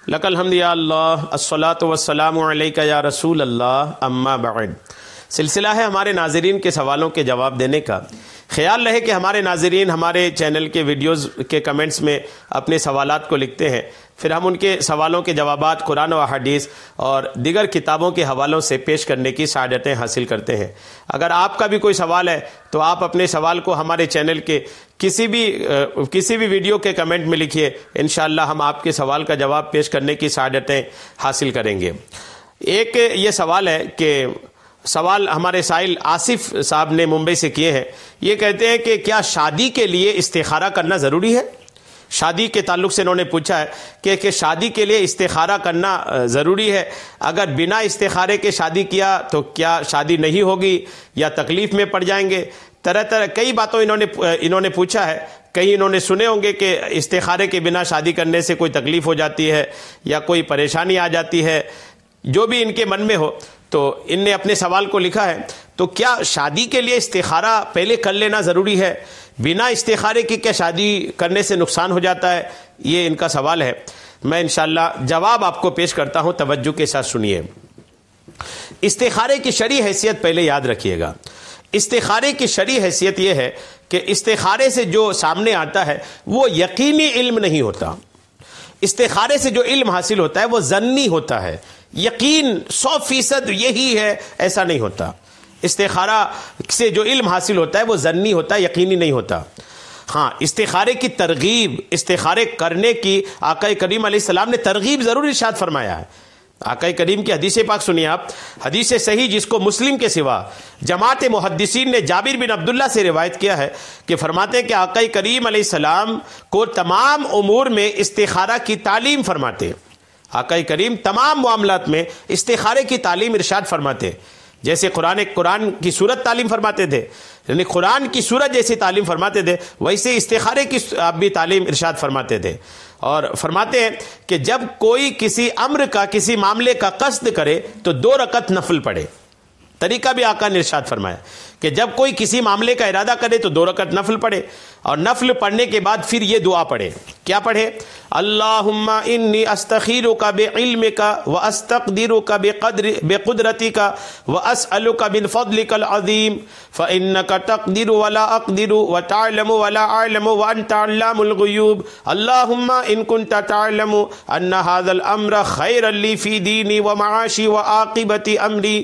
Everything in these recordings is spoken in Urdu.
لک الحمد یا اللہ الصلاۃ والسلام علیک یا رسول اللہ اما بعد۔ سلسلہ ہے ہمارے ناظرین کے سوالوں کے جواب دینے کا۔ خیال رہے کہ ہمارے ناظرین ہمارے چینل کے ویڈیوز کے کمنٹس میں اپنے سوالات کو لکھتے ہیں، پھر ہم ان کے سوالوں کے جوابات قرآن و حدیث اور دیگر کتابوں کے حوالوں سے پیش کرنے کی سعادتیں حاصل کرتے ہیں۔ اگر آپ کا بھی کوئی سوال ہے تو آپ اپنے سوال کو ہمارے چینل کے کسی بھی ویڈیو کے کمنٹ میں لکھیے، انشاءاللہ ہم آپ کے سوال کا جواب پیش کرنے کی سعادتیں حاصل کریں گے۔ ایک یہ سوال ہے کہ سوال ہمارے سائل آصف صاحب نے ممبئی سے کیے ہیں۔ یہ کہتے ہیں کہ کیا شادی کے لیے استخارہ کرنا ضروری ہے؟ شادی کے تعلق سے انہوں نے پوچھا ہے کہ شادی کے لیے استخارہ کرنا ضروری ہے، اگر بنا استخارے کے شادی کیا تو کیا شادی نہیں ہوگی یا تکلیف میں پڑ جائیں گے؟ طرح طرح کئی باتوں انہوں نے پوچھا ہے۔ کہیں انہوں نے سنے ہوں گے کہ استخارے کے بنا شادی کرنے سے کوئی تکلیف ہو جاتی ہے یا کوئی پریشانی آ جاتی ہے، جو بھی ان کے من میں ہو تو ان نے اپنے سوال کو لکھا ہے۔ تو کیا شادی کے لیے استخارہ پہلے کر لینا ضروری ہے؟ بنا استخارے کی کیا شادی کرنے سے نقصان ہو جاتا ہے؟ یہ ان کا سوال ہے۔ میں انشاءاللہ جواب آپ کو پیش کرتا ہوں، توجہ کے ساتھ سنیے۔ استخارے کی شرعی حیثیت پہلے یاد رکھیے گا۔ استخارے کی شرعی حیثیت یہ ہے کہ استخارے سے جو سامنے آتا ہے وہ یقینی علم نہیں ہوتا۔ استخارے سے جو علم حاصل ہوتا ہے وہ ظنی ہوتا ہے، یقین 100% یہی ہے ایسا نہیں ہوتا۔ استخارہ سے جو علم حاصل ہوتا ہے وہ ظنی ہوتا ہے، یقینی نہیں ہوتا۔ ہاں، استخارے کی ترغیب، استخارے کرنے کی آقا کریم علیہ السلام نے ترغیب ضرور ارشاد فرمایا ہے۔ آقا کریم کی حدیث پاک سنیے آپ، حدیث صحیح جس کو مسلم کے سوا جماعت محدثین نے جابر بن عبداللہ سے روایت کیا ہے کہ فرماتے ہیں کہ آقا کریم علیہ السلام کو تمام امور میں استخارہ کی تعلیم فرماتے۔ آقا کریم تمام معاملات میں استخارے کی تعلیم ارشاد فرماتے، جیسے قرآن کی صورت تعلیم فرماتے تھے، یعنی قرآن کی صورت جیسی تعلیم فرماتے تھے، ویسے استخارے کی آپ بھی تعلیم ارشاد فرماتے تھے۔ اور فرماتے ہیں کہ جب کوئی کسی امر کا، کسی معاملے کا قصد کرے تو 2 رکعت نفل پڑھے۔ طریقہ بھی آقا نے ارشاد فرمایا کہ جب کوئی کسی معاملے کا ارادہ کرے تو 2 رکعت نفل پڑھے، اور نفل پڑھنے کے بعد پھر یہ دعا پڑھے۔ کیا پڑھے؟ اللہم انی استخیرک بعلمک واستقدرک بقدرتک واسألک من فضلک العظیم فانک تقدر ولا اقدر وتعلم ولا اعلم وانت علام الغیوب اللہم ان کنت تعلم ان هذا الامر خیرا لی فی دینی ومعاشی وعاقبت امری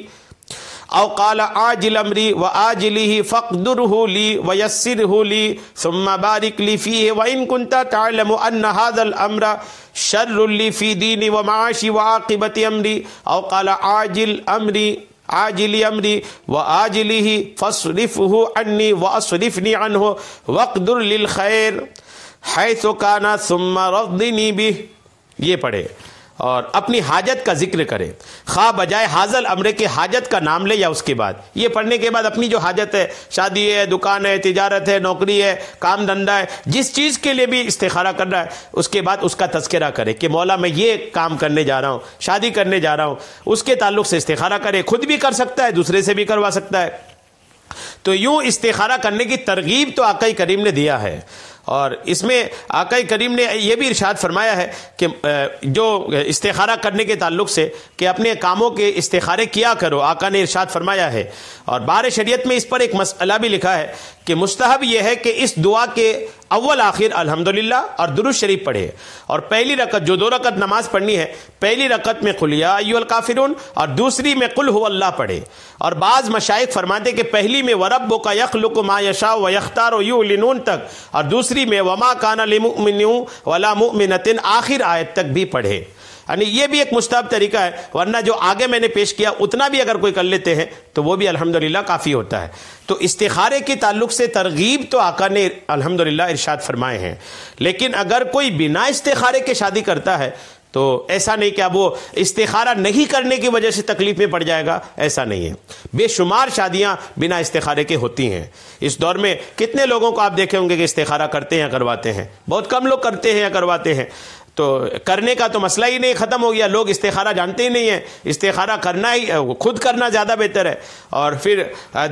او قال عاجل امری وآجلہ فاقدرہ لی ویسرہ لی ثم بارک لی فیہ وان کنت تعلم ان هذا الامر شر لی فی دینی ومعاشی وعاقبت امری او قال عاجل امری وآجلہ فاصرفہ عنی واصرفنی عنہ واقدر للخیر حیث کان ثم رضنی بہ۔ یہ پڑھے اور اپنی حاجت کا ذکر کرے، خواہ بجائے حاضل امر کے حاجت کا نام لے یا اس کے بعد۔ یہ پڑھنے کے بعد اپنی جو حاجت ہے، شادی ہے، دکان ہے، تجارت ہے، نوکری ہے، کام دھندا ہے، جس چیز کے لیے بھی استخارہ کر رہا ہے، اس کے بعد اس کا تذکرہ کرے کہ مولا میں یہ کام کرنے جا رہا ہوں، شادی کرنے جا رہا ہوں، اس کے تعلق سے استخارہ کرے۔ خود بھی کر سکتا ہے، دوسرے سے بھی کروا سکتا ہے۔ تو یوں استخارہ کرنے کی ترغیب تو آقا کریم نے دیا ہے، اور اس میں آقا کریم نے یہ بھی ارشاد فرمایا ہے کہ جو استخارہ کرنے کے تعلق سے کہ اپنے کاموں کے استخارے کیا کرو، آقا نے ارشاد فرمایا ہے۔ اور بار شریعت میں اس پر ایک مسئلہ بھی لکھا ہے کہ مستحب یہ ہے کہ اس دعا کے اول آخر الحمدللہ اور درود شریف پڑھے، اور پہلی رکعت جو 2 رکعت نماز پڑھنی ہے، پہلی رکعت میں قل یا ایھا الکافرون اور دوسری میں قل ھو اللہ پڑھے۔ اور بعض مشائخ فرماتے کہ پہلی میں وربک یخلق ما یشاء ویختار یعلنون تک، اور دوسری میں وما کان لمؤمن ولا مؤمنۃ آخر آیت تک بھی پڑھے۔ یعنی یہ بھی ایک مستحب طریقہ ہے، ورنہ جو آگے میں نے پیش کیا اتنا بھی اگر کوئی کر لیتے ہیں تو وہ بھی الحمدللہ کافی ہوتا ہے۔ تو استخارے کے تعلق سے ترغیب تو آقا نے الحمدللہ ارشاد فرمائے ہیں، لیکن اگر کوئی بنا استخارے کے شادی کرتا ہے تو ایسا نہیں کہ اب وہ استخارہ نہیں کرنے کی وجہ سے تکلیف میں پڑ جائے گا، ایسا نہیں ہے۔ بے شمار شادیاں بنا استخارے کے ہوتی ہیں۔ اس دور میں کتنے لوگوں کو آپ دیکھے ہوں گے کہ استخارہ کرتے ہیں، کرواتے ہیں، بہت کم لوگ کرتے ہیں یا کرواتے ہیں۔ تو کرنے کا تو مسئلہ ہی نہیں ختم ہو گیا، لوگ استخارہ جانتے ہی نہیں ہیں، استخارہ کرنا ہی خود کرنا زیادہ بہتر ہے، اور پھر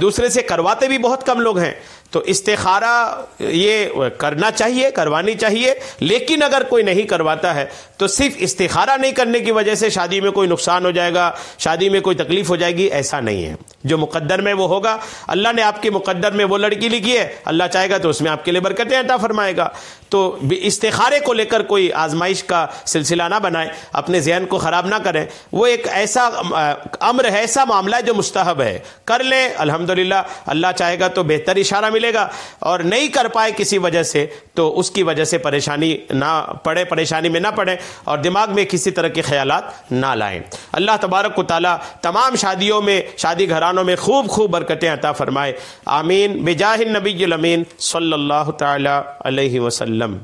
دوسرے سے کرواتے بھی بہت کم لوگ ہیں۔ تو استخارہ یہ کرنا چاہیے، کروانی چاہیے، لیکن اگر کوئی نہیں کرواتا ہے تو صرف استخارہ نہیں کرنے کی وجہ سے شادی میں کوئی نقصان ہو جائے گا، شادی میں کوئی تکلیف ہو جائے گی، ایسا نہیں ہے۔ جو مقدر میں وہ ہوگا، اللہ نے آپ کے مقدر میں وہ لڑکی لکھی ہے، اللہ چاہے گا تو اس میں آپ کے لیے برکتیں عطا فرمائے گا۔ تو استخارے کو لے کر کوئی آزمائش کا سلسلہ نہ بنائیں، اپنے ذہن کو خراب نہ کریں۔ وہ ایک ایسا امر ہے، ایسا معاملہ ہے جو مستحب ہے، کر لیں الحمدللہ، اللہ چاہے گا تو بہتر اشارہ ملے گا، اور نہیں کر پائے کسی وجہ سے تو اس کی وجہ سے پریشانی میں نہ پڑے اور دماغ میں کسی طرح کے خیالات نہ لائیں۔ اللہ تبارک و تعالیٰ تمام شادیوں میں، شادی گھرانوں میں خوب خوب برکتیں عطا فرمائے، آمین، بجاہ النبی الامین صلی اللہ تعالی علیہ وسلم۔